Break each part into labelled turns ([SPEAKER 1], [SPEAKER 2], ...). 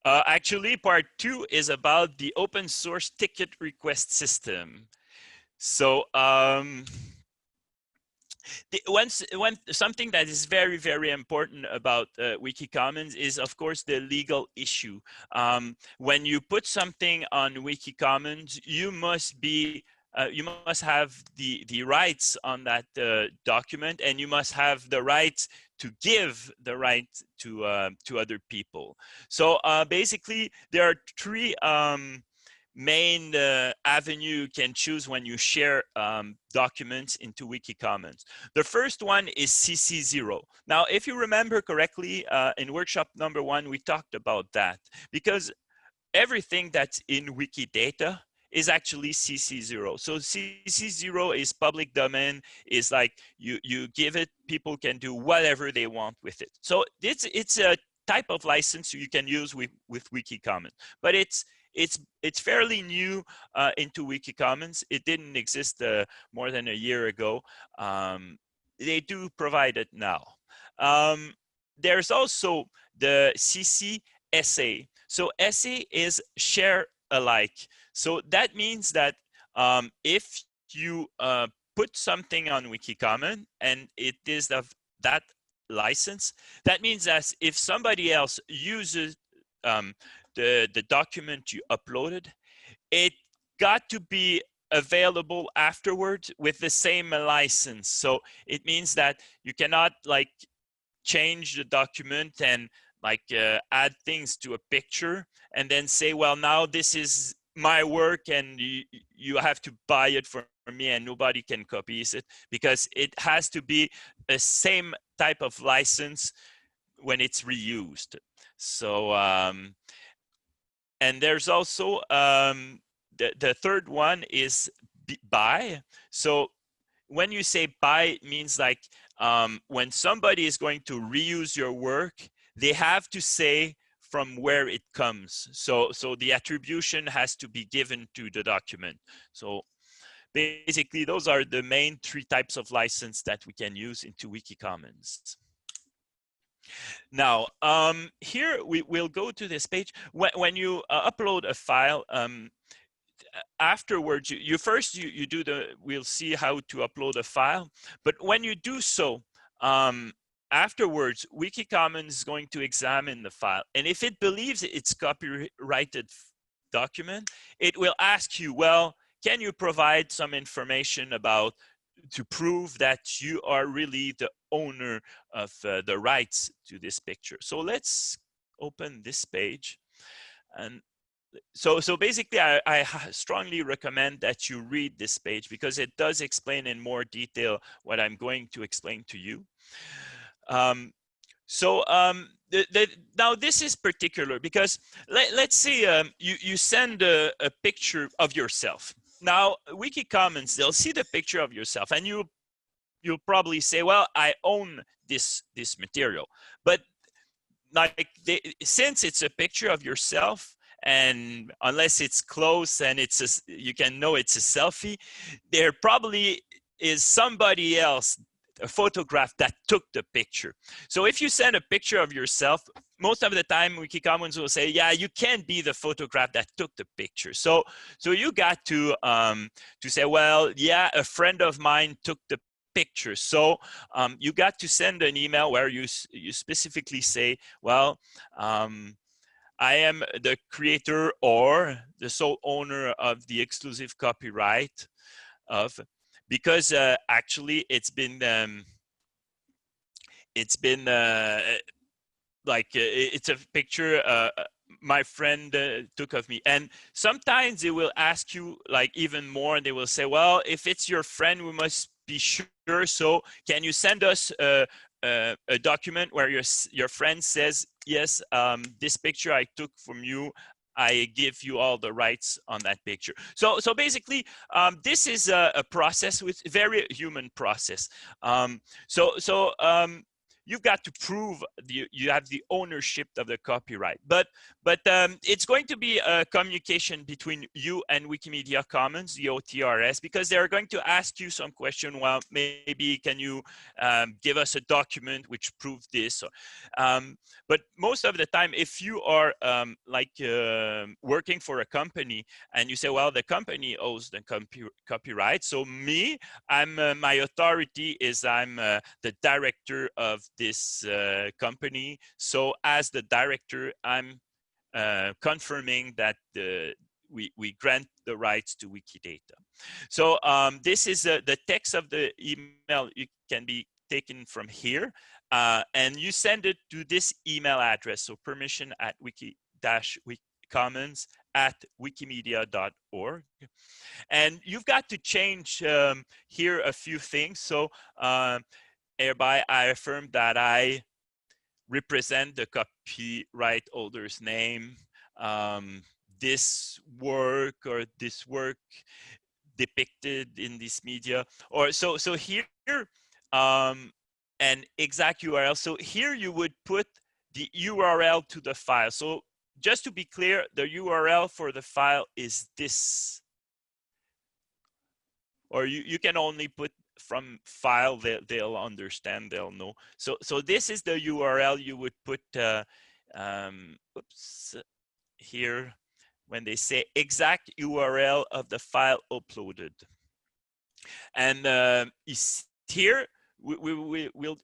[SPEAKER 1] Actually, part 2 is about the open source ticket request system. So something that is very, very important about Wiki Commons is, of course, the legal issue. When you put something on Wiki Commons, you must have the rights on that document, and you must have the right to give the right to other people. So basically, there are three main avenue you can choose when you share documents into Wiki Commons. The first one is CC0. Now, if you remember correctly, in workshop number 1, we talked about that, because everything that's in Wikidata is actually CC0. So CC0 is public domain, is like you give it, people can do whatever they want with it. So it's a type of license you can use with Wiki Commons, but it's fairly new into Wiki Commons. It didn't exist more than a year ago. They do provide it now. There's also the CC SA. So SA is share alike. So that means that if you put something on Wiki Commons and it is of that license, that means that if somebody else uses the document you uploaded, it got to be available afterwards with the same license. So it means that you cannot like change the document and like add things to a picture and then say, well, now this is my work and you have to buy it from me and nobody can copy it, because it has to be the same type of license when it's reused. So and there's also the third one is by. So when you say by, it means like when somebody is going to reuse your work, they have to say from where it comes. So the attribution has to be given to the document. So basically, those are the main 3 types of license that we can use into Wiki Commons. Now, here we'll go to this page. When you upload a file, afterwards, you do we'll see how to upload a file. But when you do so, afterwards, Wiki Commons is going to examine the file. And if it believes it's copyrighted document, it will ask you, well, can you provide some information to prove that you are really the owner of the rights to this picture. So let's open this page. And so basically, I strongly recommend that you read this page, because it does explain in more detail what I'm going to explain to you. Now this is particular because let's say you send a picture of yourself. Now, Wiki Commons, they'll see the picture of yourself, and you'll probably say, well, I own this material. But like since it's a picture of yourself, and unless it's close and you can know it's a selfie, there probably is somebody else, a photograph that took the picture. So if you send a picture of yourself, most of the time Wiki Commons will say, yeah, you can't be the photograph that took the picture. So you got to say, well, yeah, a friend of mine took the picture. So you got to send an email where you specifically say, well, I am the creator or the sole owner of the exclusive copyright of, because actually it's been like it's a picture my friend took of me. And sometimes they will ask you like even more, and they will say, well, if it's your friend, we must be sure. So can you send us a document where your friend says, yes, this picture I took from you, I give you all the rights on that picture. So basically, this is a process with very human process. you've got to prove you have the ownership of the copyright. But it's going to be a communication between you and Wikimedia Commons, the OTRS, because they're going to ask you some question. Well, maybe can you give us a document which proves this? But most of the time, if you are working for a company and you say, well, the company owns the copyright, so me, my authority is I'm the director of this company. So as the director, I'm confirming that we grant the rights to Wikidata. So this is the text of the email. It can be taken from here, and you send it to this email address. So permission@wiki-commons@wikimedia.org. And you've got to change here a few things. So hereby I affirm that I represent the copyright holder's name. This work or this work depicted in this media, or so here an exact URL. So here you would put the URL to the file. So just to be clear, the URL for the file is this, or you can only put from file, they'll understand, they'll know. So this is the URL you would put here when they say exact URL of the file uploaded. And here we'll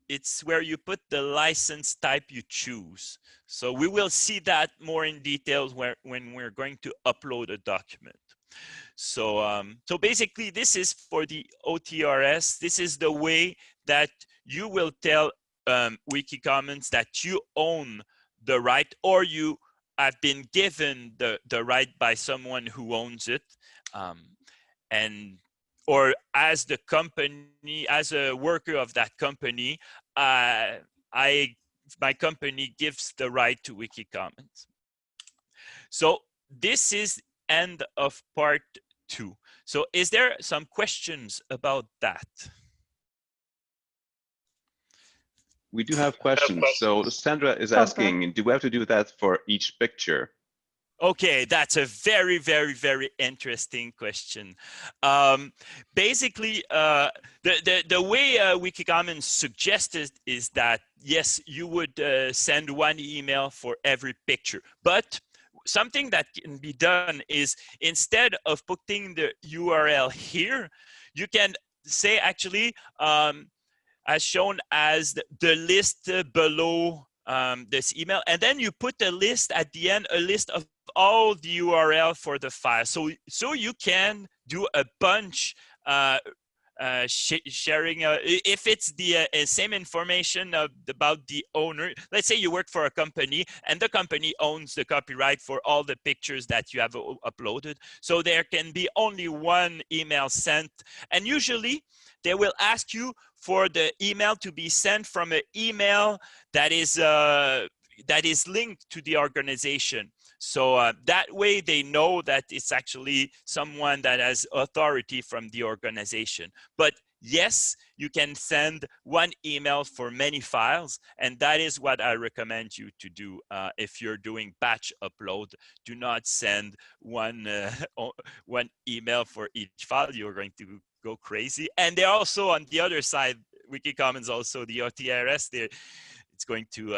[SPEAKER 1] it's where you put the license type you choose. So we will see that more in details when we're going to upload a document. So so basically this is for the OTRS. This is the way that you will tell Wikicommons that you own the right, or you have been given the right by someone who owns it, or as the company, as a worker of that company, my company gives the right to Wikicommons. So this is end of part 2. So is there some questions about that?
[SPEAKER 2] We do have questions. So Sandra is asking, do we have to do that for each picture?
[SPEAKER 1] Okay, that's a very, very, very interesting question. Basically, the way Wikicommons suggested is that, yes, you would send one email for every picture. But something that can be done is, instead of putting the URL here, you can say actually, as shown as the list below this email, and then you put a list at the end, a list of all the URL for the file. So you can do a bunch sharing, if it's the same information about the owner. Let's say you work for a company and the company owns the copyright for all the pictures that you have uploaded. So there can be only one email sent, and usually they will ask you for the email to be sent from an email that is linked to the organization. So that way they know that it's actually someone that has authority from the organization. But yes, you can send one email for many files, and that is what I recommend you to do if you're doing batch upload. Do not send one email for each file. You're going to go crazy. And they're also on the other side, Wikicommons, also the OTRS, it's going to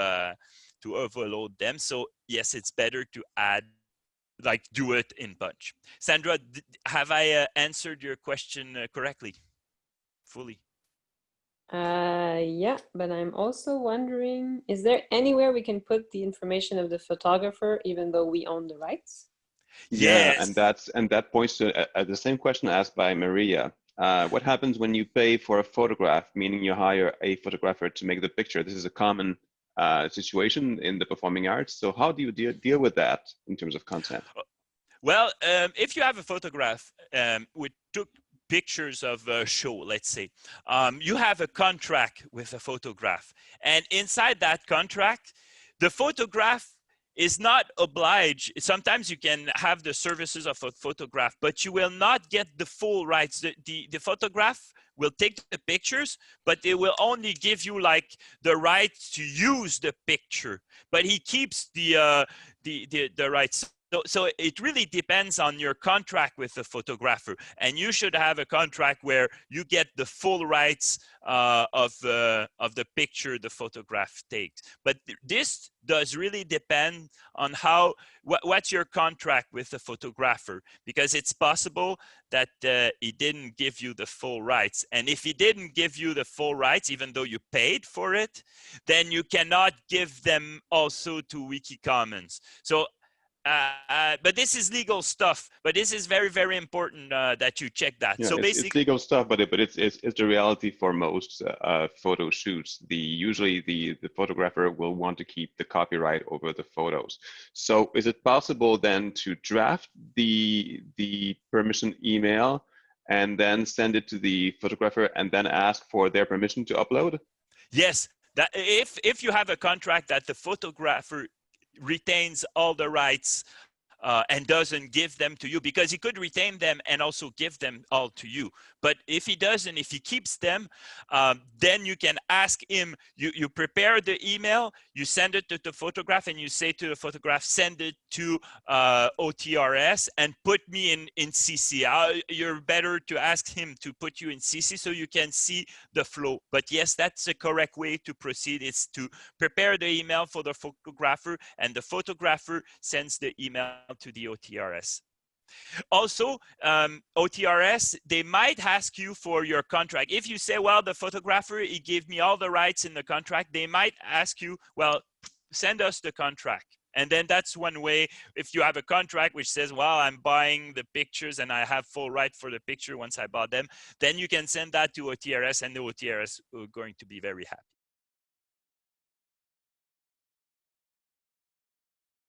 [SPEAKER 1] overload them. So yes, it's better to do it in bunch. Sandra, have I answered your question correctly, fully?
[SPEAKER 3] Yeah, but I'm also wondering, is there anywhere we can put the information of the photographer even though we own the rights?
[SPEAKER 2] Yeah,
[SPEAKER 1] Yes.
[SPEAKER 2] and that points to the same question asked by Maria. What happens when you pay for a photograph, meaning you hire a photographer to make the picture? This is a common situation in the performing arts. So how do you deal with that in terms of content?
[SPEAKER 1] Well, if you have a photograph which took pictures of a show, let's say, you have a contract with a photograph, and inside that contract, the photograph is not obliged. Sometimes you can have the services of a photograph, but you will not get the full rights. The photograph will take the pictures, but they will only give you like the right to use the picture, but he keeps the rights. So it really depends on your contract with the photographer, and you should have a contract where you get the full rights of the picture the photograph takes. But this does really depend on what's your contract with the photographer, because it's possible that he didn't give you the full rights. And if he didn't give you the full rights, even though you paid for it, then you cannot give them also to Wiki Commons. So but this is legal stuff. But this is very, very important that you check that.
[SPEAKER 2] Yeah,
[SPEAKER 1] so
[SPEAKER 2] it's legal stuff, but it's the reality for most photo shoots. Usually the photographer will want to keep the copyright over the photos. So is it possible then to draft the permission email and then send it to the photographer and then ask for their permission to upload?
[SPEAKER 1] Yes, that if you have a contract that the photographer retains all the rights and doesn't give them to you, because he could retain them and also give them all to you. But if he doesn't, if he keeps them, then you can ask him, you prepare the email, you send it to the photograph, and you say to the photograph, send it to OTRS and put me in CC. You're better to ask him to put you in CC so you can see the flow. But yes, that's the correct way to proceed. It's to prepare the email for the photographer, and the photographer sends the email to the OTRS. Also, OTRS, they might ask you for your contract. If you say, well, the photographer, he gave me all the rights in the contract, they might ask you, well, send us the contract. And then that's one way. If you have a contract which says, well, I'm buying the pictures and I have full right for the picture once I bought them, then you can send that to OTRS, and the OTRS are going to be very happy.